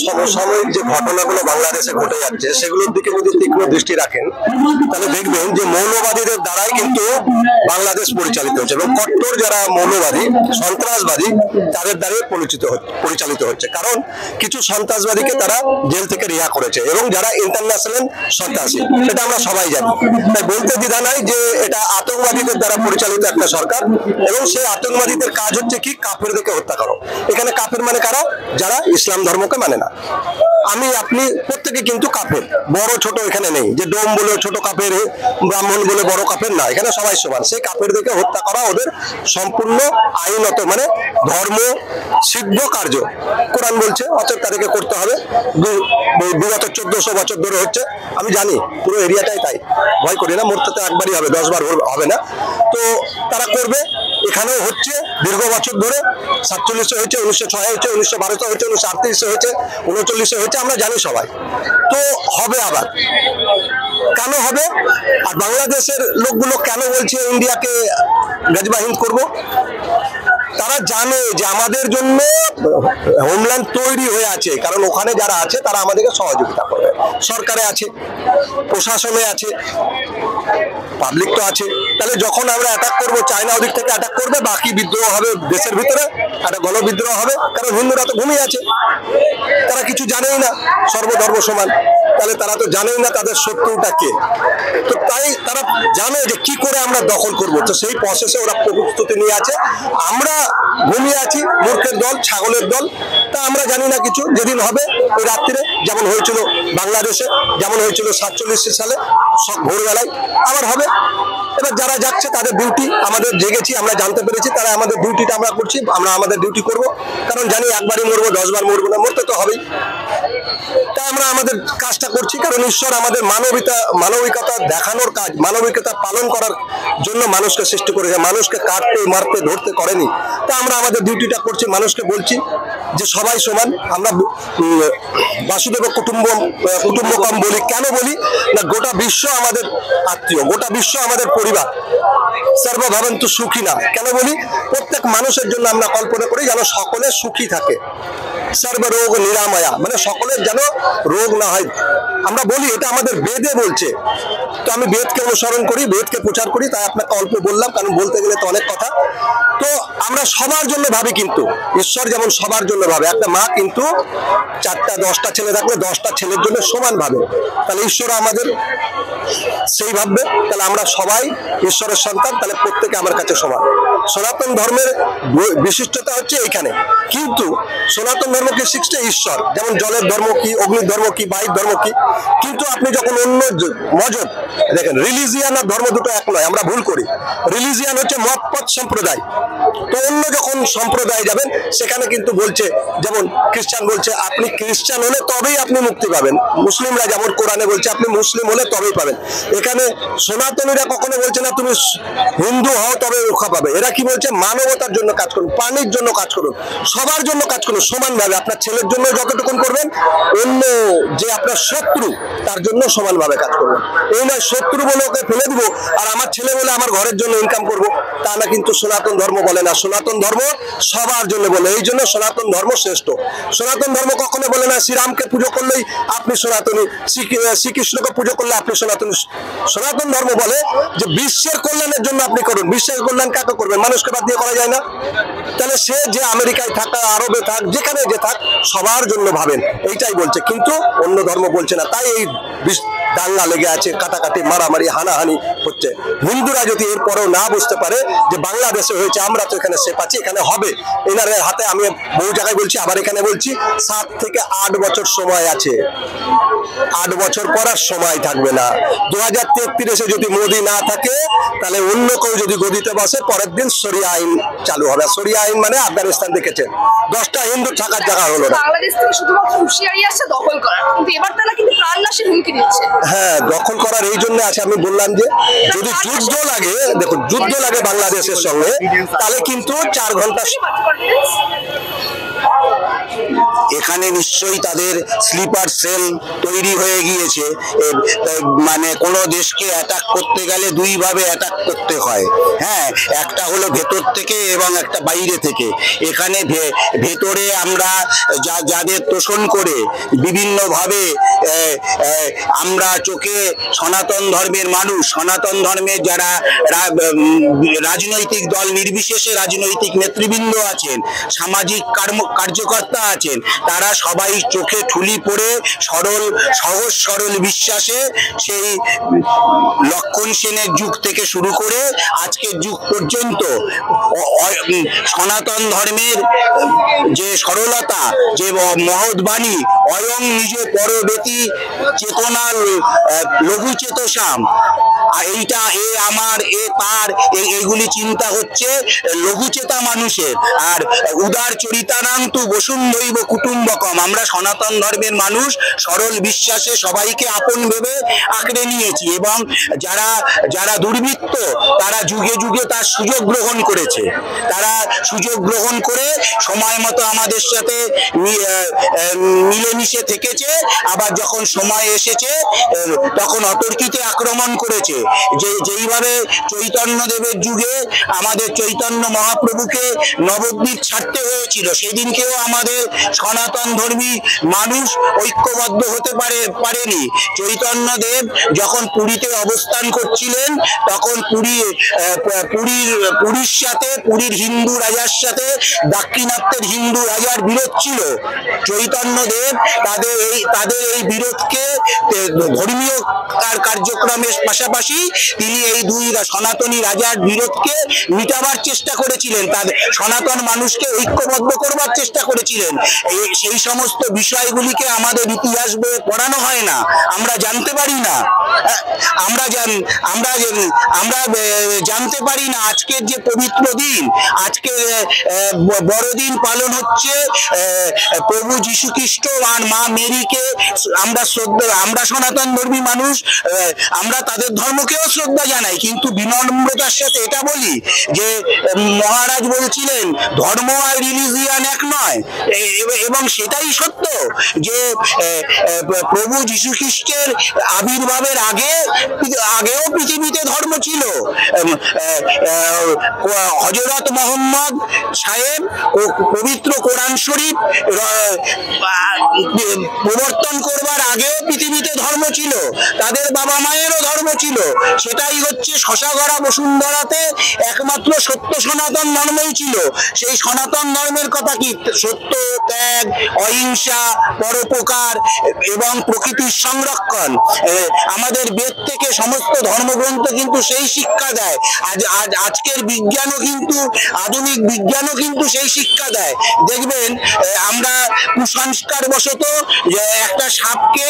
সমসাময়িক যে ঘটনাগুলো বাংলাদেশে ঘটে যাচ্ছে সেগুলোর দিকে যদি তীক্ষ্ণ দৃষ্টি রাখেন তাহলে দেখবেন যে মৌলবাদীদের দ্বারাই কিন্তু বাংলাদেশ পরিচালিত হচ্ছে এবং কট্টর যারা মৌলবাদী সন্ত্রাসবাদী তাদের দ্বারাই পরিচালিত হচ্ছে। কারণ কিছু সন্ত্রাসবাদীকে তারা জেল থেকে রিহা করেছে এবং যারা ইন্টারন্যাশনাল সন্ত্রাসী সেটা আমরা সবাই জানি। তাই বলতে দ্বিধা নাই যে এটা আতঙ্কবাদীদের দ্বারা পরিচালিত একটা সরকার এবং সেই আতঙ্কবাদীদের কাজ হচ্ছে কি কাফেরদেরকে হত্যা করো। এখানে কাফের মানে কারা? যারা ইসলাম ধর্মকে মানে না। আমি আপনি প্রত্যেকে কিন্তু কাফের, বড় ছোট এখানে নেই যে ডোম বলে ছোট কাফের, ব্রাহ্মণ বলে বড় কাফের না, এখানে সবাই সমান। সেই কাফেরদেরকে হত্যা করা ওদের সম্পূর্ণ আইনত মানে ধর্ম সিদ্ধ কার্য। কোরআন বলছে অতএব তাদেরকে করতে হবে। বিগত 1400 বছর ধরে হচ্ছে, আমি জানি পুরো এরিয়াটাই তাই, ভয় করি না, মরতে তো একবারই হবে, 10 বার হবে না। তো তারা করবে, এখানেও হচ্ছে দীর্ঘ বছর ধরে। 47 হয়েছে, 1906 হয়েছে, 1912 হয়েছে, 1938 হয়েছে, 39 হয়েছে, আমরা জানি সবাই। তো হবে আবার, কেন হবে? আর বাংলাদেশের লোকগুলো কেন বলছে ইন্ডিয়াকে গাজবা হিন্দ করবো? তারা জানে যে আমাদের জন্য হোমল্যান্ড তৈরি হয়ে আছে, কারণ ওখানে যারা আছে তারা আমাদেরকে সহযোগিতা করবে। সরকারে আছে, প্রশাসনে আছে, পাবলিক তো আছে। তাহলে যখন আমরা অ্যাটাক করবো, চায়না ওদিক থেকে অ্যাটাক করবে, বাকি বিদ্রোহ হবে দেশের ভিতরে, একটা গণবিদ্রোহ হবে। কারণ হিন্দুরা তো ঘুমিয়ে আছে, তারা কিছু জানেই না, সর্বধর্ম সমান। তাহলে তারা তো জানেই না তাদের শত্রুটা কে। তো তাই তারা জানে যে কি করে আমরা দখল করবো। তো সেই প্রসেসে ওরা প্রস্তুতি নিয়ে আছে। আমরা ঘুমিয়ে আছি, মূর্খের দল, ছাগলের দল। তা আমরা জানি না কিছু। যেদিন হবে ওই রাত্রিরে, যেমন হয়েছিল বাংলাদেশে, যেমন হয়েছিল 47 সালে সব ভোরবেলায় আবার হবে। এবার যারা যাচ্ছে তাদের ডিউটি, আমাদের জেগেছি, আমরা জানতে পেরেছি, তারা আমাদের ডিউটিটা আমরা করছি, আমরা আমাদের ডিউটি করব। কারণ জানি একবারই মরবো, 10 বার মরবো না, মরতে তো হবেই। তাই আমরা আমাদের কাজটা করছি, কারণ ঈশ্বর আমাদের মানবিকতা দেখানোর কাজ, মানবিকতা পালন করার জন্য মানুষকে সৃষ্টি করেছে, মানুষকে কাটতে মারতে ধরতে করেনি। তা আমরা আমাদের ডিউটিটা করছি, মানুষকে বলছি যে সবাই সমান। আমরা বাসুদেব কুটুম্বকম বলি, কেন বলি না? গোটা বিশ্ব আমাদের আত্মীয়, গোটা বিশ্ব আমাদের পরিবার। সর্বভবন্তু সুখী না কেন বলি? প্রত্যেক মানুষের জন্য আমরা কল্পনা করি যেন সকলে সুখী থাকে। সর্বরোগ নিরাময়া, মানে সকলের যেন রোগ না হয়। আমরা বলি এটা আমাদের বেদে বলছে। তো আমি বেদকে অনুসরণ করি, বেদকে প্রচার করি, তাই আপনাকে অল্প বললাম, কারণ বলতে গেলে তো অনেক কথা। তো আমরা সবার জন্য ভাবি, কিন্তু ঈশ্বর যেমন সবার জন্য ভাবে। একটা মা কিন্তু 4টা 10টা ছেলে থাকলে 10টা ছেলের জন্য সমান ভাবে, তাহলে ঈশ্বর আমাদের সেই ভাববে। তাহলে আমরা সবাই ঈশ্বরের সন্তান, তাহলে প্রত্যেকে আমার কাছে সমান। সনাতন ধর্মের বিশিষ্টতা হচ্ছে এইখানে। কিন্তু সনাতন ধর্মকে শিখছে ঈশ্বর, যেমন জলের ধর্ম কি, অগ্নির ধর্ম কি, বায়ুর ধর্ম কি। কিন্তু আপনি যখন অন্য মজহব দেখেন, রিলিজিয়ান আর ধর্ম দুটো এক নয়, আমরা ভুল করি। রিলিজিয়ান হচ্ছে মতপথ সম্প্রদায়। তো অন্য যখন সম্প্রদায় যাবেন সেখানে কিন্তু বলছে, যেমন খ্রিস্টান বলছে আপনি খ্রিস্টান হলে তবেই আপনি মুক্তি পাবেন। মুসলিমরা যেমন কোরআনে বলছে আপনি মুসলিম হলে তবেই পাবেন। এখানে সনাতনীরা কখনো বলছে না তুমি হিন্দু হও তবে রক্ষা পাবে। এরা কি বলছে? মানবতার জন্য কাজ করুন, প্রাণীর জন্য কাজ করুন, সবার জন্য কাজ করুন সমানভাবে। আপনার ছেলের জন্য যতটুকুন করবেন, অন্য যে আপনার শত্রু তার জন্য সমানভাবে কাজ করবেন। এই নয় শত্রু বলে ওকে ফেলে দিব আর আমার ছেলে বলে আমার ঘরের জন্য ইনকাম করব, তা না। কিন্তু সনাতন ধর্ম বলে না, সনাতন ধর্ম সবার জন্য বলে। এই জন্য সনাতন ধর্ম শ্রেষ্ঠ। সনাতন ধর্ম কখনো বলে না শ্রীরামকে পুজো করলেই আপনি সনাতনী, শ্রীকৃষ্ণকে পুজো করলে আপনি সনাতনী। সনাতন ধর্ম বলে যে বিশ্বের কল্যাণের জন্য আপনি করুন। বিশ্বের কল্যাণ কাকে করবেন? মানুষকে বাদ দিয়ে করা যায় না। তাহলে সে যে আমেরিকায় থাক, আরবে থাক, যেখানে যে থাক, সবার জন্য ভাবেন, এইটাই বলছে। কিন্তু অন্য ধর্ম বলছে না। তাই এই দাঙ্গা লেগে আছে, কাটাকাটি, মারামারি, হানাহানি হচ্ছে। হিন্দুরা যদি এরপরেও না বুঝতে পারে যে বাংলাদেশে হয়েছে, আমরা তো এখানে সেফ আছি, এখানে হবে। এনারের হাতে আমি বহু জায়গায় বলছি, আবার এখানে বলছি, 7 থেকে 8 বছর সময় আছে। 8 বছর পর আর সময় থাকবে না। 2033-এ যদি মোদি না থাকে, তাহলে অন্য কেউ যদি গদিতে বসে, পরের দিন শরিয়া আইন চালু হবে। শরিয়া আইন মানে আফগানিস্তান দেখেছেন, 10টা হিন্দু থাকার জায়গা হলো না। বাংলাদেশ থেকে শুধুমাত্র হুঁশিয়ারি আসছে দখল করার, কিন্তু এবার তারা কিন্তু প্রাণনাশের হুমকি দিচ্ছে। হ্যাঁ, দখল করার এই জন্য আছে। আমি বললাম যে যদি যুদ্ধ লাগে, দেখুন যুদ্ধ লাগে বাংলাদেশের সঙ্গে, তাহলে কিন্তু 4 ঘন্টা এখানে নিশ্চয়ই তাদের স্লিপার সেল তৈরি হয়ে গিয়েছে। মানে কোনো দেশকে অ্যাটাক করতে গেলে দুইভাবে অ্যাটাক করতে হয়, হ্যাঁ, একটা হলো ভেতর থেকে এবং একটা বাইরে থেকে। এখানে ভেতরে আমরা যাদের তোষণ করে বিভিন্নভাবে আমরা চোখে সনাতন ধর্মের মানুষ, সনাতন ধর্মের যারা রাজনৈতিক দল নির্বিশেষে রাজনৈতিক নেতৃবৃন্দ আছেন, সামাজিক কার্যকর্তা আছেন, তারা সবাই চোখে ঠুলি পড়ে সহজ সরল বিশ্বাসে সেই লক্ষণ সেনের যুগ থেকে শুরু করে আজকের যুগ পর্যন্ত সনাতন ধর্মের যে সরলতা, যে মহৎ বাণী, অয়ং নিজ পরবেতি চেতনার লঘু চেতসাম, এইটা আমার তার এইগুলি চিন্তা হচ্ছে লঘুচেতা মানুষের। আর উদার চরিতানান্তু বসুন্ধৈব কুটুম্বকম, আমরা সনাতন ধর্মের মানুষ সরল বিশ্বাসে সবাইকে আপন ভেবে আঁকড়ে নিয়েছি, এবং যারা দুর্বৃত্ত তারা যুগে যুগে তার সুযোগ গ্রহণ করেছে, তারা সুযোগ গ্রহণ করে সময় মতো আমাদের সাথে মিলেমিশে থেকেছে, আবার যখন সময় এসেছে তখন অতর্কিতে আক্রমণ করেছে। যেইভাবে চৈতন্যদেবের যুগে আমাদের চৈতন্য মহাপ্রভুকে নবদ্বীপ ছাড়তে হয়েছিল, সেদিনকেও আমাদের সনাতন ধর্মী মানুষ ঐক্যবদ্ধ হতে পারেনি। চৈতন্যদেব যখন পুরীতে অবস্থান করছিলেন তখন পুরীর সাথে, পুরীর হিন্দু রাজার সাথে দাক্ষিণাত্যের হিন্দু রাজার বিরোধ ছিল। চৈতন্যদেব তাদের এই বিরোধকে ধর্মীয় কার্যক্রমের পাশাপাশি তিনি এই দুই সনাতনী রাজার বিরোধকে মিটাবার চেষ্টা করেছিলেন, তাদের সনাতন মানুষকে ঐক্যবদ্ধ করবার চেষ্টা করেছিলেন। সেই সমস্ত বিষয়গুলিকে আমাদের ইতিহাস বইয়ে পড়ানো হয় না, আমরা জানতে পারি না। আমরা জানতে পারি না আজকের যে পবিত্র দিন, আজকে বড়দিন পালন হচ্ছে প্রভু যীশু খ্রিস্ট আর মা মেরিকে আমরা সনাতন ধর্মী মানুষ, আমরা তাদের ধর্মকেও শ্রদ্ধা জানাই, কিন্তু বিনম্রতার সাথে এটা বলি যে মহারাজ বলছিলেন ধর্ম আর রিলিজিয়ান এক নয়, এবং সেটাই সত্য যে প্রভু যীশু খ্রিস্টের আবির্ভাবের আগেও পৃথিবীতে ধর্ম ছিল। হযরত মুহাম্মদ সাহেব পবিত্র কোরআন শরীফ প্রবর্তন করবার আগেও পৃথিবীতে ধর্ম ছিল, তাদের বাবা মায়েরও ধর্ম ছিল। সেটাই হচ্ছে শশাগড়া বসুন্ধরাতে একমাত্র সত্য সনাতন ধর্মই ছিল। সেই সনাতন ধর্মের কথা কি? সত্য, ত্যাগ, অহিংসা, পরোপকার এবং প্রকৃতির সংরক্ষণ। আমাদের বেদ থেকে সমস্ত ধর্মগ্রন্থ কিন্তু সেই শিক্ষা দেয়। আজকের বিজ্ঞানও কিন্তু, আধুনিক বিজ্ঞানও কিন্তু সেই শিক্ষা দেয়। দেখবেন আমরা কুসংস্কার বশত একটা সাপকে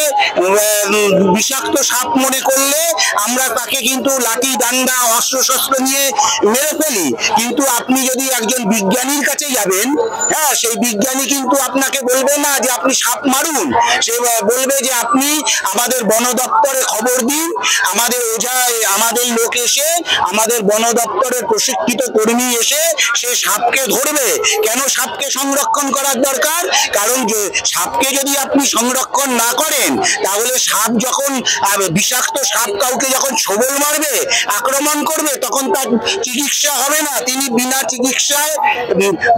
বিষাক্ত সাপ মনে করলে আমরা তাকে কিন্তু লাঠি ডান্ডা অস্ত্র শস্ত্র নিয়ে মেরে ফেলি, কিন্তু আপনি যদি একজন বিজ্ঞানীর কাছে যাবেন, হ্যাঁ, সেই বিজ্ঞানী কিন্তু আপনাকে বলবে না যে আপনি সাপ মারুন, সে বলবে যে আপনি আমাদের বন দপ্তরে খবর দিন, আমাদের লোক এসে, আমাদের বন দপ্তরের প্রশিক্ষিত কর্মী এসে সে সাপকে ধরবে। কেন সাপকে সংরক্ষণ করার দরকার? কারণ সাপকে যদি আপনি সংরক্ষণ না করেন তাহলে সাপ যখন, বিষাক্ত সাপ কাউকে যখন ছোবল মারবে, আক্রমণ করবে, তখন তার চিকিৎসা হবে না, তিনি বিনা চিকিৎসায়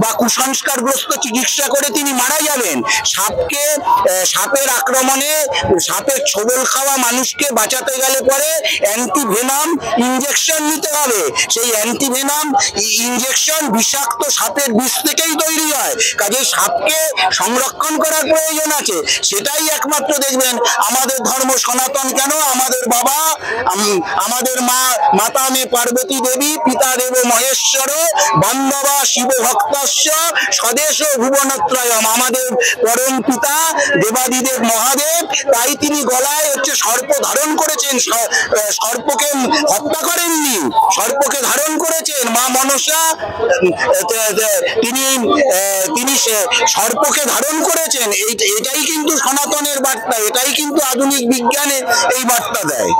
বা কুসংস্কারগ্রস্ত চিকিৎসা করে তিনি মারা যাবেন। সাপের আক্রমণে, সাপের ছোবল খাওয়া মানুষকে বাঁচাতে গেলে পরে অ্যান্টিভেনাম ইনজেকশন নিতে হবে। সেই অ্যান্টিভেনাম ইনজেকশন বিষাক্ত সাপের বিষ থেকেই তৈরি হয়, কাজে সাপকে সংরক্ষণ করার প্রয়োজন আছে। সেটাই একমাত্র দেখবেন আমাদের ধর্ম সনাতন। কেন? আমাদের বাবা, আমাদের মাতা মে পার্বতী দেবী, পিতা দেব মহেশ্বর, বান্ধবা শিব ভক্তস্য স্বদেশ ভুবনত্রয়ম, আমাদের পরম পিতা দেবাদিদেব মহাদেব, তাই তিনি গলায় হচ্ছে সর্প ধারণ করেছেন, সর্পকে হত্যা করেননি, সর্পকে ধারণ করেছেন। মা মনসা তিনি সর্পকে ধারণ করেছেন। এটাই কিন্তু সনাতনের বার্তা, এটাই কিন্তু আধুনিক বিজ্ঞানের এই বার্তা দেয়।